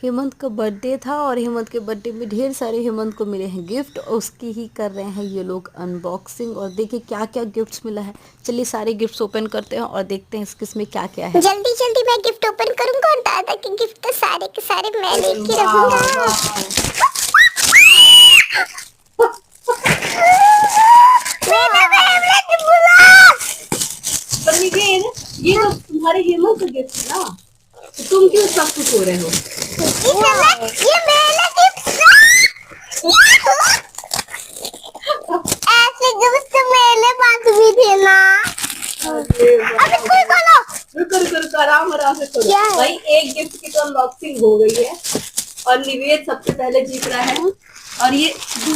हेमंत का बर्थडे था और हेमंत के बर्थडे में ढेर सारे हेमंत को मिले हैं गिफ्ट, उसकी ही कर रहे हैं ये लोग अनबॉक्सिंग। और देखिए क्या क्या गिफ्ट्स मिला है। चलिए सारे गिफ्ट्स ओपन करते हैं और देखते हैं इसमें क्या क्या है। जल्दी जल्दी मैं गिफ्ट ओपन करूंगा और दादा के गिफ्ट तो सारे के सारे मैं लेके रहूंगा। ये तो तुम्हारे हेमंत का गिफ्ट है ना, तो तुम क्यों सब कुछ हो रहे हो? ये मेरा गिफ्ट ऐसे गिफ्ट मेरे पास भी थे ना। अभी कोई खोलो। रुको आराम से करो भाई। एक गिफ्ट की तो अनबॉक्सिंग हो गई है और निवेद सबसे पहले जीत रहा है और ये दूसरे